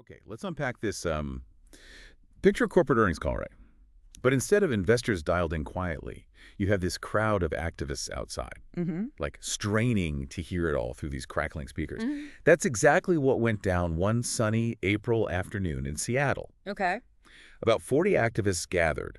Okay, let's unpack this. Picture a corporate earnings call, right? But instead of investors dialed in quietly, you have this crowd of activists outside, Mm-hmm. like straining to hear it all through these crackling speakers. Mm-hmm. That's exactly what went down one sunny April afternoon in Seattle. Okay. About 40 activists gathered,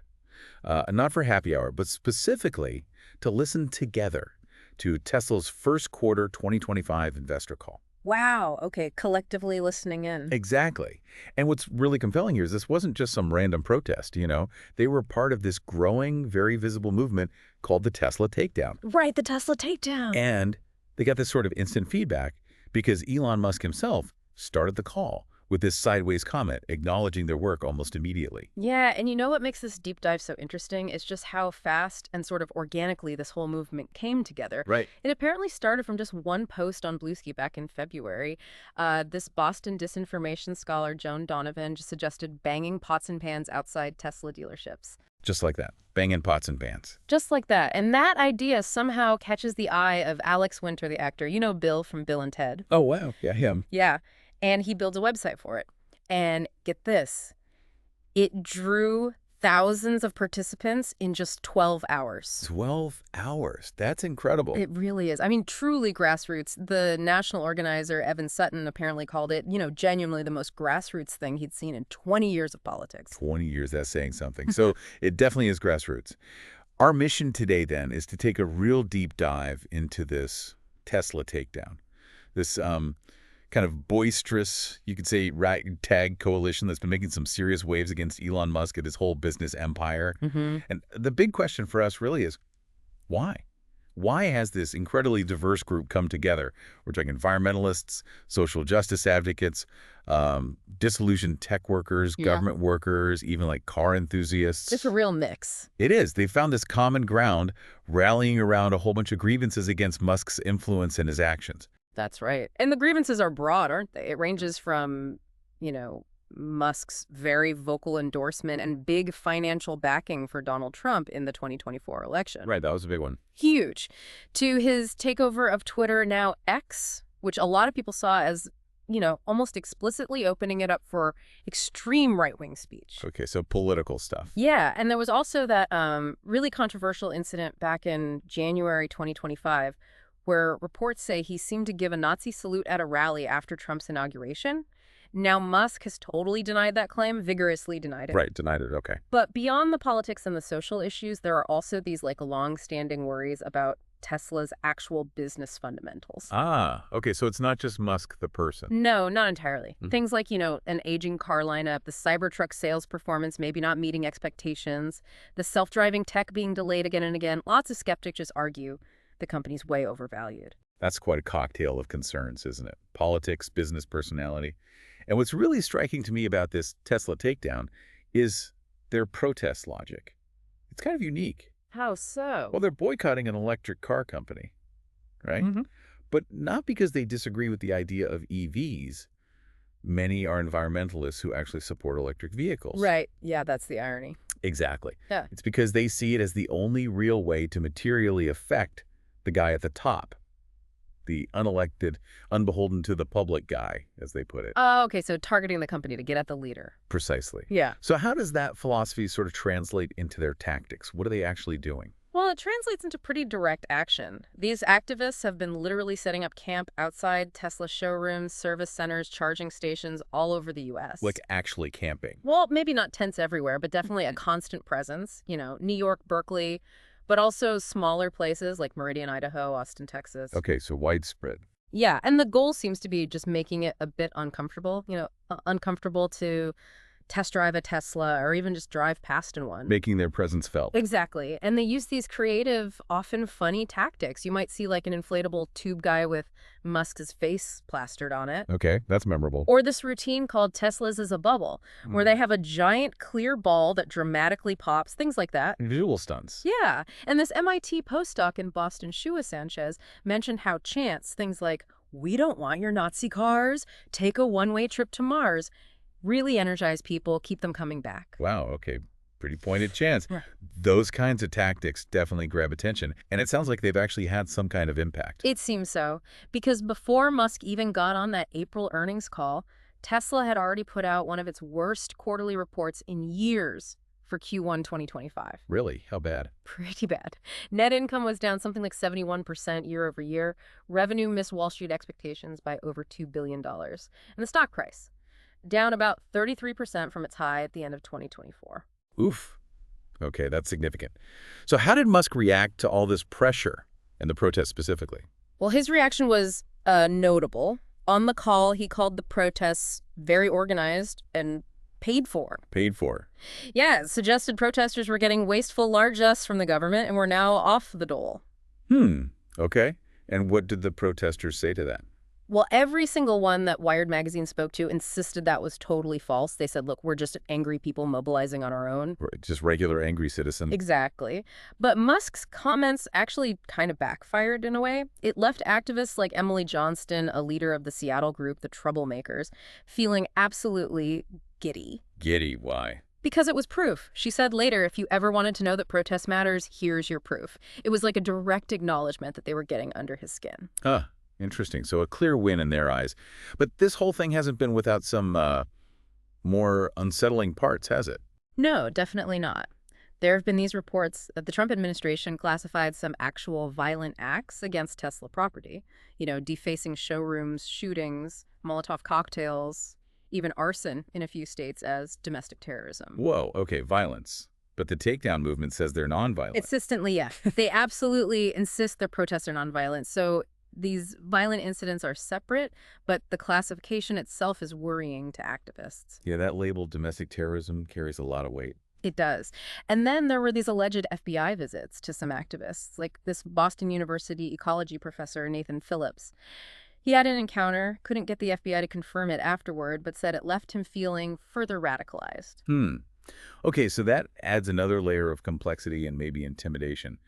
not for happy hour, but specifically to listen together to Tesla's first quarter 2025 investor call. Wow. Okay. Collectively listening in. Exactly. And what's really compelling here is this wasn't just some random protest, you know. They were part of this growing, very visible movement called the Tesla Takedown. Right. The Tesla Takedown. And they got this sort of instant feedback because Elon Musk himself started the call with this sideways comment acknowledging their work almost immediately. Yeah. And you know what makes this deep dive so interesting is just how fast and sort of organically this whole movement came together. Right. It apparently started from just one post on Bluesky back in February. This Boston disinformation scholar, Joan Donovan, just suggested banging pots and pans outside Tesla dealerships. Just like that. Banging pots and pans. Just like that. And that idea somehow catches the eye of Alex Winter, the actor. You know Bill from Bill and Ted. Oh, wow. Yeah, him. Yeah. And he builds a website for it. And get this, it drew thousands of participants in just 12 hours. 12 hours. That's incredible. It really is. I mean, truly grassroots. The national organizer, Evan Sutton, apparently called it, genuinely the most grassroots thing he'd seen in 20 years of politics. 20 years, that's saying something. So it definitely is grassroots. Our mission today, then, is to take a real deep dive into this Tesla takedown. This kind of boisterous, you could say, ragtag coalition that's been making some serious waves against Elon Musk and his whole business empire. Mm-hmm. And the big question for us really is, why? Why has this incredibly diverse group come together? We're talking environmentalists, social justice advocates, disillusioned tech workers, government workers, even like car enthusiasts. It's a real mix. It is. They found this common ground rallying around a whole bunch of grievances against Musk's influence and his actions. That's right. And the grievances are broad, aren't they? It ranges from, Musk's very vocal endorsement and big financial backing for Donald Trump in the 2024 election. Right, that was a big one. Huge. To his takeover of Twitter, now X, which a lot of people saw as, almost explicitly opening it up for extreme right-wing speech. Okay, so political stuff. Yeah, and there was also that really controversial incident back in January 2025 where reports say he seemed to give a Nazi salute at a rally after Trump's inauguration. Now, Musk has totally denied that claim, vigorously denied it. Right, denied it, okay. But beyond the politics and the social issues, there are also these long-standing worries about Tesla's actual business fundamentals. Ah, okay, so it's not just Musk the person. No, not entirely. Things like, an aging car lineup, the Cybertruck sales performance maybe not meeting expectations, the self-driving tech being delayed again and again. Lots of skeptics just argue the company's way overvalued. That's quite a cocktail of concerns, isn't it? Politics, business personality. And what's really striking to me about this Tesla takedown is their protest logic. It's kind of unique. How so? Well, they're boycotting an electric car company, right? But not because they disagree with the idea of EVs. Many are environmentalists who actually support electric vehicles. Right. Yeah, that's the irony. Exactly. Yeah. It's because they see it as the only real way to materially affect the guy at the top, the unelected, unbeholden to the public guy, as they put it. Oh, okay, so targeting the company to get at the leader. Precisely. Yeah. So how does that philosophy sort of translate into their tactics? What are they actually doing? Well, it translates into pretty direct action. These activists have been literally setting up camp outside Tesla showrooms, service centers, charging stations all over the U.S. Like actually camping? Well, maybe not tents everywhere, but definitely a constant presence. New York, Berkeley, but also smaller places like Meridian, Idaho, Austin, Texas. Okay, so widespread. Yeah, and the goal seems to be just making it a bit uncomfortable, uncomfortable to test drive a Tesla or even just drive past in one. Making their presence felt. Exactly. And they use these creative, often funny tactics. You might see like an inflatable tube guy with Musk's face plastered on it. Okay, that's memorable. Or this routine called Tesla's is a bubble, where they have a giant clear ball that dramatically pops, things like that. Visual stunts. Yeah. And this MIT postdoc in Boston, Shua Sanchez, mentioned how chants, things like, "We don't want your Nazi cars, take a one-way trip to Mars," really energize people, keep them coming back. Wow, okay. Pretty pointed chance. Right. Those kinds of tactics definitely grab attention. And it sounds like they've actually had some kind of impact. It seems so. Because before Musk even got on that April earnings call, Tesla had already put out one of its worst quarterly reports in years for Q1 2025. Really? How bad? Pretty bad. Net income was down something like 71% year over year. Revenue missed Wall Street expectations by over $2 billion. And the stock price, down about 33% from its high at the end of 2024. Oof. Okay, that's significant. So how did Musk react to all this pressure and the protests specifically? Well, his reaction was notable. On the call, he called the protests very organized and paid for. Paid for. Yeah, suggested protesters were getting wasteful largesse from the government and were now off the dole. Okay. And what did the protesters say to that? Well, every single one that Wired magazine spoke to insisted that was totally false. They said, look, we're just angry people mobilizing on our own. Just regular angry citizens. Exactly. But Musk's comments actually kind of backfired in a way. It left activists like Emily Johnston, a leader of the Seattle group, the Troublemakers, feeling absolutely giddy. Giddy, why? Because it was proof. She said later, if you ever wanted to know that protest matters, here's your proof. It was like a direct acknowledgement that they were getting under his skin. Interesting. So a clear win in their eyes. But this whole thing hasn't been without some more unsettling parts, has it? No, definitely not. There have been these reports that the Trump administration classified some actual violent acts against Tesla property. You know, defacing showrooms, shootings, Molotov cocktails, even arson in a few states as domestic terrorism. Whoa, okay, violence. But the takedown movement says they're nonviolent. Insistently, yeah. They absolutely insist their protests are nonviolent. So these violent incidents are separate, but the classification itself is worrying to activists. Yeah, that label domestic terrorism carries a lot of weight. It does. And then there were these alleged FBI visits to some activists, like this Boston University ecology professor, Nathan Phillips. He had an encounter, couldn't get the FBI to confirm it afterward, but said it left him feeling further radicalized. Okay, so that adds another layer of complexity and maybe intimidation.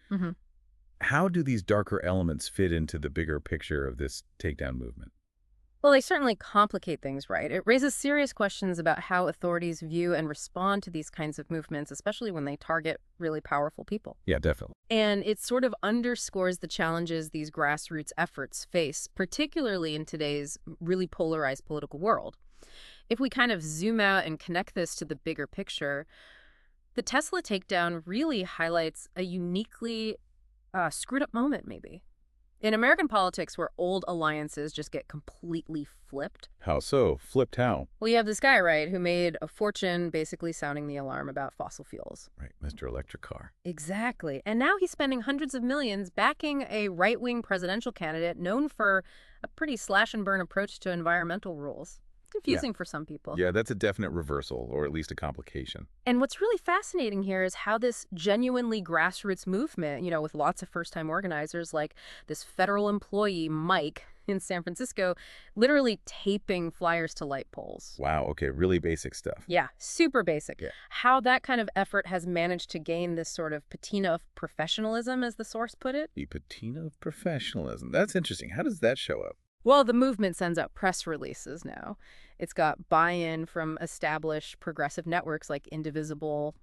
How do these darker elements fit into the bigger picture of this takedown movement? Well, they certainly complicate things, right? It raises serious questions about how authorities view and respond to these kinds of movements, especially when they target really powerful people. Yeah, definitely. And it sort of underscores the challenges these grassroots efforts face, particularly in today's really polarized political world. If we kind of zoom out and connect this to the bigger picture, the Tesla takedown really highlights a uniquely screwed up moment, maybe. In American politics, where old alliances just get completely flipped. How so? Flipped how? Well, you have this guy, right, who made a fortune basically sounding the alarm about fossil fuels. Right, Mr. Electric Car. Exactly. And now he's spending hundreds of millions backing a right-wing presidential candidate known for a pretty slash-and-burn approach to environmental rules. Confusing for some people. Yeah, that's a definite reversal, or at least a complication. And what's really fascinating here is how this genuinely grassroots movement, you know, with lots of first-time organizers like this federal employee, Mike, in San Francisco, literally taping flyers to light poles. Wow, okay, really basic stuff. Yeah, super basic. Yeah. How that kind of effort has managed to gain this sort of patina of professionalism, as the source put it. The patina of professionalism. That's interesting. How does that show up? Well, the movement sends out press releases now. It's got buy-in from established progressive networks like Indivisible,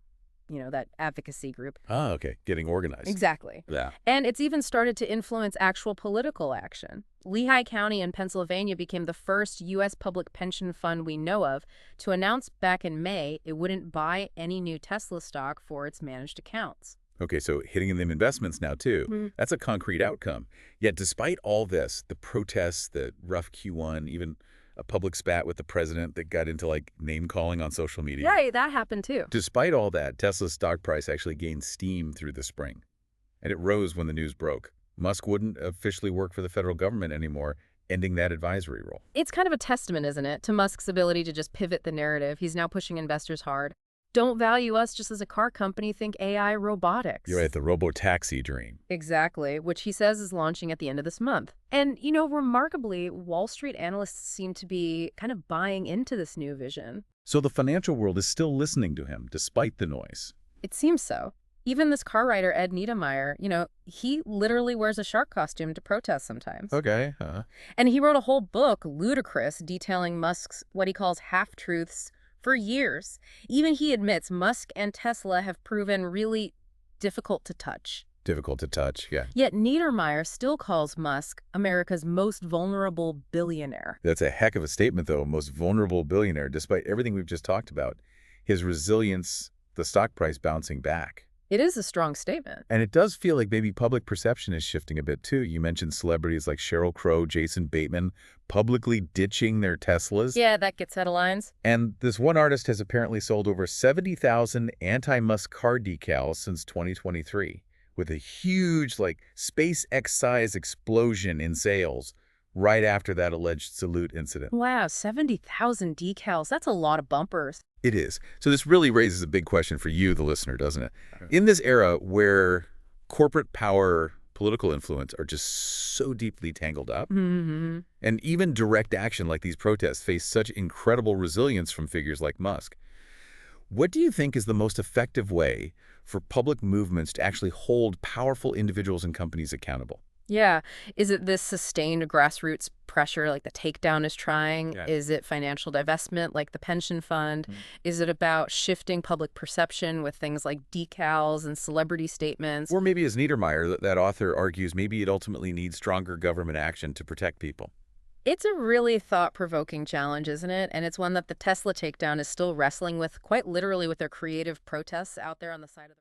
you know, that advocacy group. Ah, okay. Getting organized. Exactly. Yeah. And it's even started to influence actual political action. Lehigh County in Pennsylvania became the first U.S. public pension fund we know of to announce back in May it wouldn't buy any new Tesla stock for its managed accounts. Okay, so hitting them investments now, too. That's a concrete outcome. Yet despite all this, the protests, the rough Q1, even a public spat with the president that got into, like, name-calling on social media. Yeah, that happened, too. Despite all that, Tesla's stock price actually gained steam through the spring. And it rose when the news broke. Musk wouldn't officially work for the federal government anymore, ending that advisory role. It's kind of a testament, isn't it, to Musk's ability to just pivot the narrative. He's now pushing investors hard. Don't value us just as a car company, think AI robotics. You're right, the robo-taxi dream. Exactly, which he says is launching at the end of this month. And, you know, remarkably, Wall Street analysts seem to be kind of buying into this new vision. So the financial world is still listening to him, despite the noise. It seems so. Even this car writer, Ed Niedermeyer, you know, he literally wears a shark costume to protest sometimes. Okay. And he wrote a whole book, Ludicrous, detailing Musk's what he calls half-truths, for years. Even he admits Musk and Tesla have proven really difficult to touch. Difficult to touch, yeah. Yet Niedermeyer still calls Musk America's most vulnerable billionaire. That's a heck of a statement, though. Most vulnerable billionaire, despite everything we've just talked about. His resilience, the stock price bouncing back. It is a strong statement. And it does feel like maybe public perception is shifting a bit, too. You mentioned celebrities like Sheryl Crow, Jason Bateman, publicly ditching their Teslas. Yeah, that gets headlines. And this one artist has apparently sold over 70,000 anti-Musk car decals since 2023, with a huge, like, SpaceX-size explosion in sales right after that alleged salute incident. Wow, 70,000 decals. That's a lot of bumpers. It is. So this really raises a big question for you, the listener, doesn't it? In this era where corporate power, political influence are just so deeply tangled up, and even direct action like these protests face such incredible resilience from figures like Musk, what do you think is the most effective way for public movements to actually hold powerful individuals and companies accountable? Yeah. Is it this sustained grassroots pressure like the Takedown is trying? Yeah. Is it financial divestment like the pension fund? Is it about shifting public perception with things like decals and celebrity statements? Or maybe, as Niedermeyer, that author argues, maybe it ultimately needs stronger government action to protect people. It's a really thought-provoking challenge, isn't it? And it's one that the Tesla Takedown is still wrestling with, quite literally, with their creative protests out there on the side of the